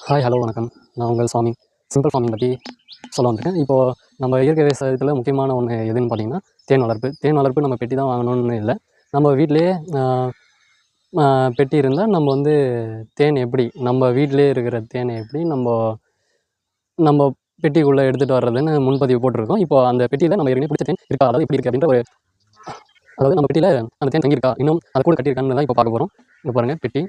Hi, hello, வணக்கம். நான் உங்கள் சாமி. சிம்பிள் ஃபார்மிங் பற்றி சொல்ல வந்திருக்கேன். இப்போது நம்ம இயற்கை விவசாயத்தில் முக்கியமான ஒன்று எதுன்னு பார்த்தீங்கன்னா, தேன் வளர்ப்பு. தேன் வளர்ப்பு நம்ம பெட்டி தான் வாங்கணும்னு இல்லை. நம்ம வீட்டிலேயே பெட்டி இருந்தால் நம்ம வந்து தேன் எப்படி நம்ம வீட்டிலேயே இருக்கிற தேனை எப்படி நம்ம பெட்டிக்குள்ளே எடுத்துகிட்டு வர்றதுன்னு முன்பதிவு போட்டிருக்கோம். இப்போது அந்த பெட்டியில் நம்ம ஏற்கனவே பிடிச்ச தேன் இருக்கா, அதாவது எப்படி இருக்குது அப்படின்ற அதாவது நம்ம பெட்டியில் அந்த தேன் தங்கியிருக்கா, இன்னும் அதை கூட கட்டியிருக்கான்னு தான் இப்போ பார்க்க போகிறோம். இங்கே பாருங்கள் பெட்டி.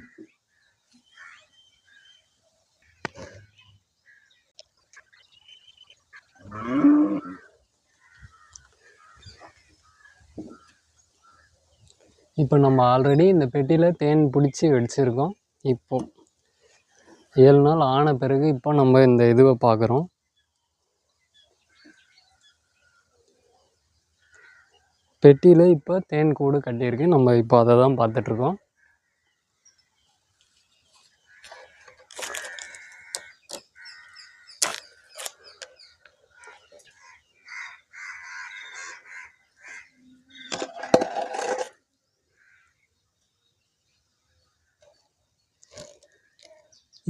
இப்போ நம்ம ஆல்ரெடி இந்த பெட்டியில் தேன் பிடிச்சி வச்சுருக்கோம். இப்போது 7 நாள் ஆன பிறகு இப்போ நம்ம இந்த இதுவை பார்க்குறோம். பெட்டியில் இப்போ தேன் கூடு கட்டியிருக்கு. நம்ம இப்போ அதை தான் பார்த்துட்ருக்கோம்.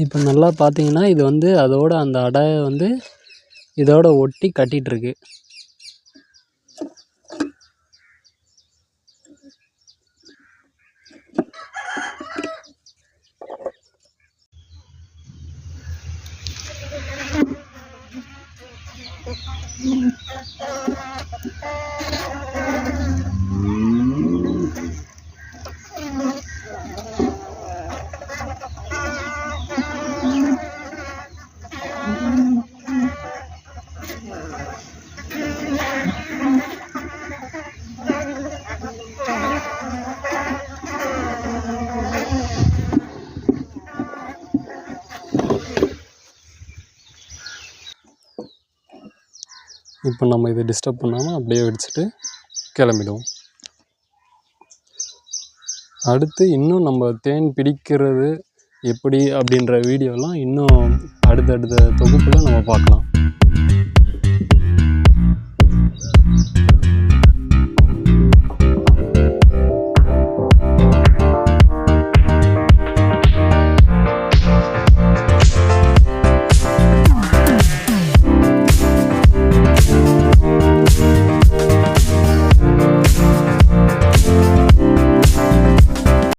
இப்போ நல்லா பார்த்தீங்கன்னா, இது வந்து அதோட அந்த அடையை வந்து இதோட ஒட்டி கட்டிகிட்ருக்கு. இப்போ நம்ம இதை டிஸ்டர்ப் பண்ணாமல் அப்படியே வச்சுட்டு கிளம்பிடுவோம். அடுத்து இன்னும் நம்ம தேன் பிடிக்கிறது எப்படி அப்படின்ற வீடியோலாம் இன்னும் அடுத்தடுத்த தொகுப்பில் நம்ம பார்க்கலாம்.